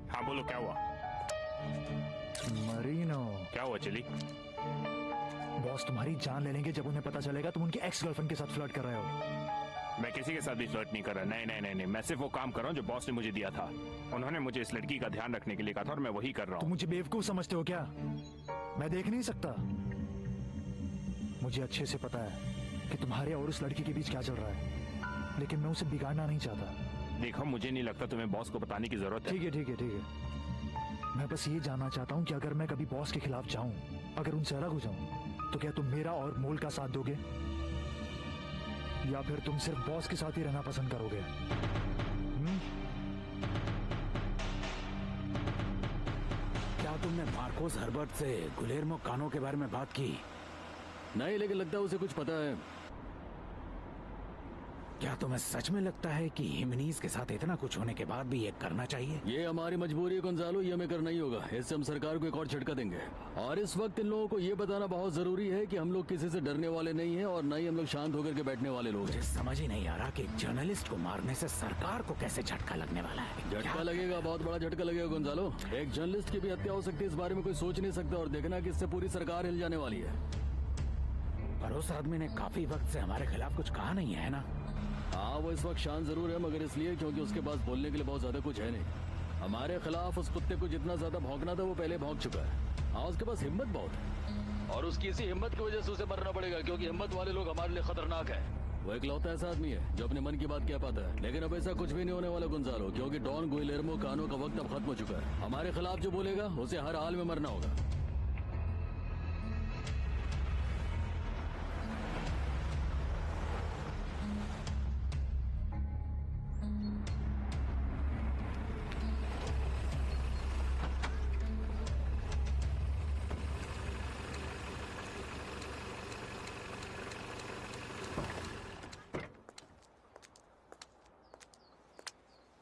Speaker 10: हाँ बोलो, क्या हुआ?
Speaker 9: मरीनो।
Speaker 10: क्या हुआ चिली?
Speaker 9: बॉस तुम्हारी जान ले लेंगे जब उन्हें पता चलेगा तुम उनकी एक्स गर्लफ्रेंड के साथ फ्लर्ट कर रहे हो।
Speaker 10: मैं किसी के साथ भी फ्लर्ट नहीं कर रहा। नहीं, मैं सिर्फ वो काम कर रहा हूँ जो बॉस ने मुझे दिया था। उन्होंने मुझे इस लड़की का ध्यान रखने के लिए कहा था और मैं वही कर रहा
Speaker 9: तुम
Speaker 10: हूँ।
Speaker 9: मुझे बेवकूफ समझते हो क्या? मैं देख नहीं सकता? मुझे अच्छे से पता है कि तुम्हारे और उस लड़की के बीच क्या चल रहा है, लेकिन मैं उसे बिगाड़ना नहीं चाहता।
Speaker 10: देखो, मुझे नहीं लगता तुम्हें बॉस को बताने की जरूरत है।
Speaker 9: ठीक है। मैं बस ये जानना चाहता हूँ कि अगर मैं कभी बॉस के खिलाफ जाऊं, अगर उनसे अलग हो जाऊं, तो क्या तुम मेरा और मोल का साथ दोगे, या फिर तुम सिर्फ बॉस के साथ ही रहना पसंद करोगे?
Speaker 5: क्या तुमने मार्कोस हर्बर्ट से गुलेर्मो कानो के बारे में बात की?
Speaker 6: नहीं, लेकिन लगता है उसे कुछ पता है।
Speaker 5: क्या तुम्हें सच में लगता है कि हिमनीज के साथ इतना कुछ होने के बाद भी ये करना चाहिए?
Speaker 6: ये हमारी मजबूरी है गोंजालो, ये हमें करना ही होगा। इससे हम सरकार को एक और झटका देंगे। और इस वक्त इन लोगों को ये बताना बहुत जरूरी है कि हम लोग किसी से डरने वाले नहीं हैं और न ही हम लोग शांत होकर के बैठने वाले लोग हैं।
Speaker 5: मुझे समझ ही नहीं आ रहा कि एक जर्नलिस्ट को मारने से सरकार को कैसे झटका लगने वाला है।
Speaker 6: झटका लगेगा, बहुत बड़ा झटका लगेगा गोंजालो। एक जर्नलिस्ट की भी हत्या हो सकती है, इस बारे में कोई सोच नहीं सकता। और देखना कि इससे पूरी सरकार हिल जाने वाली है।
Speaker 5: पर उस आदमी ने काफी वक्त से हमारे खिलाफ कुछ कहा नहीं है ना?
Speaker 6: हाँ, वो इस वक्त शांत जरूर है, मगर इसलिए क्योंकि उसके पास बोलने के लिए बहुत ज्यादा कुछ है नहीं। हमारे खिलाफ उस कुत्ते को जितना ज्यादा भौंकना था वो पहले भौंक चुका है। हाँ, उसके पास हिम्मत बहुत है और उसकी इसी हिम्मत की वजह से उसे मरना पड़ेगा, क्योंकि हिम्मत वाले लोग हमारे लिए खतरनाक है। वो इकलौता ऐसा आदमी है जो अपने मन की बात कह पाता है। लेकिन अब ऐसा कुछ भी नहीं होने वाला गोंजालो, क्योंकि डॉन गुइलेर्मो कानो का वक्त अब खत्म हो चुका है। हमारे खिलाफ जो बोलेगा उसे हर हाल में मरना होगा।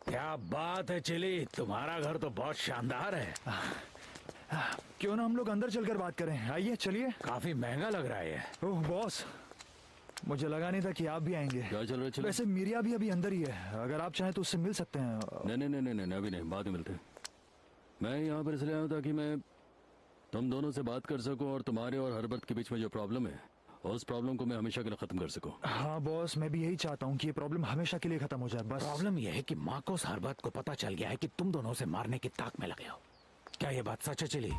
Speaker 5: क्या बात है चिली, तुम्हारा घर तो बहुत शानदार है।
Speaker 9: क्यों ना हम लोग अंदर चलकर बात करें? आइए, चलिए।
Speaker 5: काफी महंगा लग रहा है।
Speaker 9: ओह बॉस, मुझे लगा नहीं था कि आप भी आएंगे।
Speaker 6: क्या चल रहा है?
Speaker 9: वैसे मीरिया भी अभी अंदर ही है, अगर आप चाहें तो उससे मिल सकते हैं।
Speaker 6: नहीं, अभी नहीं, बाद में मिलते हैं। मैं यहाँ पर इसलिए आया था कि मैं तुम दोनों से बात कर सकूं और तुम्हारे और हर्बर्ट के बीच में जो प्रॉब्लम है उस प्रॉब्लम को मैं हमेशा के लिए खत्म कर सकूं।
Speaker 9: हाँ बॉस, मैं भी यही चाहता हूँ कि ये प्रॉब्लम हमेशा के लिए खत्म हो जाए। बस
Speaker 5: प्रॉब्लम यह है कि मार्कोस हर्बर्ट को पता चल गया है कि तुम दोनों से मारने की ताक में लगे हो। क्या ये बात सच है चिली?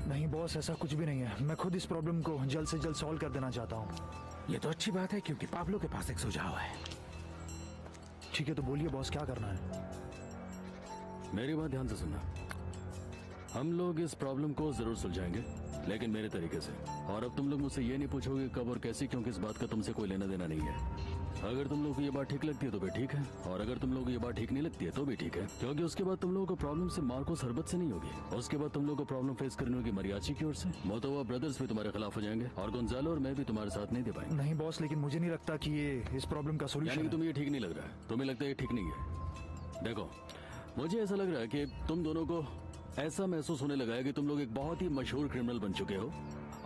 Speaker 9: नहीं बॉस, ऐसा कुछ भी नहीं है। मैं खुद इस प्रॉब्लम को जल्द से जल्द सॉल्व कर देना चाहता हूँ।
Speaker 5: ये तो अच्छी बात है, क्योंकि पाब्लो के पास एक सुझाव है।
Speaker 9: ठीक है, तो बोलिए बॉस, क्या करना है?
Speaker 6: मेरी बात ध्यान से सुनना। हम लोग इस प्रॉब्लम को जरूर सुलझाएंगे, लेकिन मेरे तरीके से। और अब तुम लोग मुझसे ये नहीं पूछोगे कब और कैसे, क्योंकि इस बात का तुमसे कोई लेना देना नहीं है। अगर तुम लोगों को ये बात ठीक लगती है तो भी ठीक है, और अगर तुम लोगों को ये बात ठीक नहीं लगती है तो भी ठीक है, क्योंकि उसके बाद तुम लोगों को प्रॉब्लम से मार्कोस हर्बर्ट से नहीं होगी। उसके बाद तुम लोगों को प्रॉब्लम फेस करनी होगी मरियाची की ओर से। मोटोवा ब्रदर्स भी तुम्हारे खिलाफ हो जाएंगे और गोंजालो और मैं भी तुम्हारे साथ नहीं दे पाएंगे।
Speaker 9: नहीं बॉस, लेकिन मुझे नहीं लगता कि ये इस प्रॉब्लम का सोल्यूशन
Speaker 6: यानी
Speaker 9: है।
Speaker 6: कि तुम्हें ये ठीक नहीं लग रहा है? तुम्हें लगता है ये ठीक नहीं है? देखो, मुझे ऐसा लग रहा है कि तुम दोनों को ऐसा महसूस होने लगा है कि तुम लोग एक बहुत ही मशहूर क्रिमिनल बन चुके हो,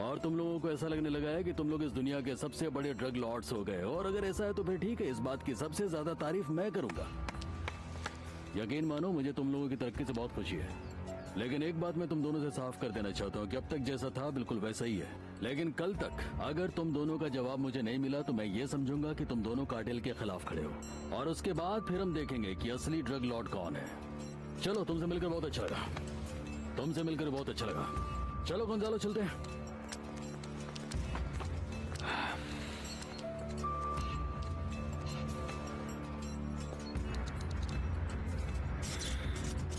Speaker 6: और तुम लोगों को ऐसा लगने लगा है कि तुम लोग इस दुनिया के सबसे बड़े ड्रग लॉर्ड्स हो गए हो। और अगर ऐसा है तो फिर ठीक है, इस बात की सबसे ज्यादा तारीफ मैं करूंगा। यकीन मानो, मुझे तुम लोगों की तरक्की से बहुत खुशी है। लेकिन एक बात मैं तुम दोनों से साफ कर देना चाहता हूँ कि अब तक जैसा था बिल्कुल वैसा ही है। लेकिन कल तक अगर तुम दोनों का जवाब मुझे नहीं मिला तो मैं ये समझूंगा कि तुम दोनों कार्टेल के खिलाफ खड़े हो, और उसके बाद फिर हम देखेंगे कि असली ड्रग लॉर्ड कौन है। चलो, तुमसे मिलकर बहुत अच्छा लगा। तुमसे मिलकर बहुत अच्छा लगा। चलो गोंजालो, चलते हैं।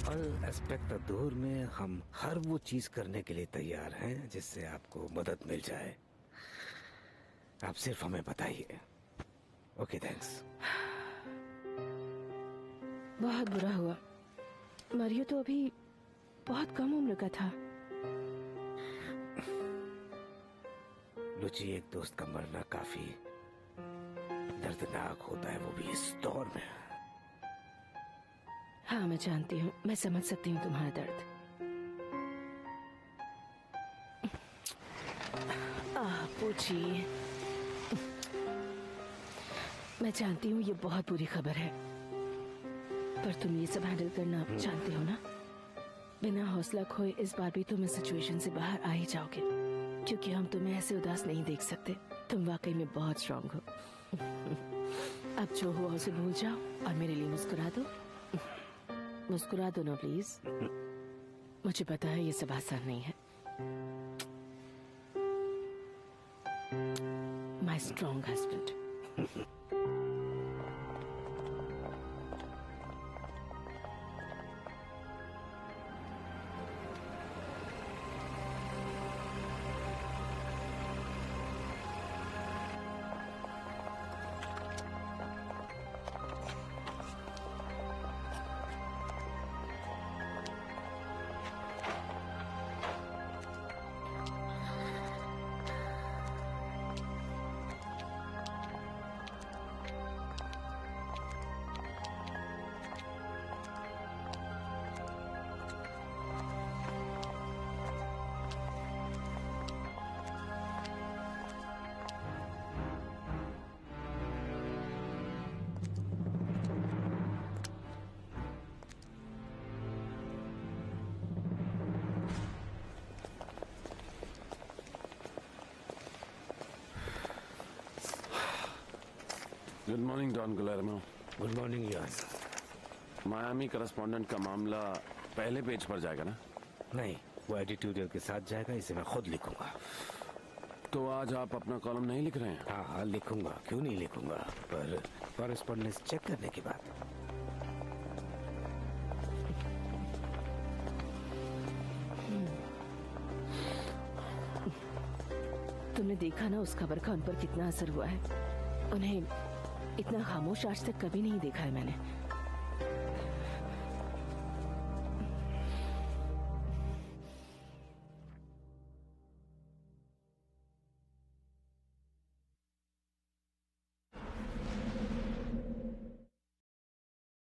Speaker 3: अल एस्पेक्टाडोर में हम हर वो चीज करने के लिए तैयार हैं जिससे आपको मदद मिल जाए। आप सिर्फ हमें बताइए। Okay, thanks.
Speaker 11: बहुत बुरा हुआ। मरियो तो अभी बहुत कम उम्र का था।
Speaker 3: लुची, एक दोस्त का मरना काफी दर्दनाक होता है, वो भी इस दौर में।
Speaker 11: हाँ, मैं जानती हूँ, मैं समझ सकती हूँ तुम्हारा दर्द। पूछिए। मैं जानती हूँ ये बहुत बुरी खबर है, पर तुम ये सब हैंडल करना जानते हो ना? बिना हौसला खोए इस बार भी तुम इस सिचुएशन से बाहर आ ही जाओगे, क्योंकि हम तुम्हें ऐसे उदास नहीं देख सकते। तुम वाकई में बहुत स्ट्रांग हो। अब जो हुआ उसे भूल जाओ और मेरे लिए मुस्कुरा दो। मुस्कुरा दो ना प्लीज। मुझे पता है ये सब आसान नहीं है। My strong husband.
Speaker 4: Good morning Don Guillermo.
Speaker 3: Good morning यार।
Speaker 4: मायामी करस्पॉन्डेंट का मामला पहले पेज पर जाएगा ना?
Speaker 3: नहीं, वो एडिटोरियल के साथ जाएगा, इसे मैं खुद लिखूंगा।
Speaker 4: तो आज आप अपना कॉलम नहीं लिख रहे हैं?
Speaker 3: हाँ लिखूंगा, क्यों नहीं लिखूंगा, पर कॉरेस्पॉन्डेंस चेक करने के बाद।
Speaker 11: तुमने देखा ना उस खबर का उन पर कितना असर हुआ है। उन्हें इतना खामोश आज तक कभी नहीं देखा है मैंने।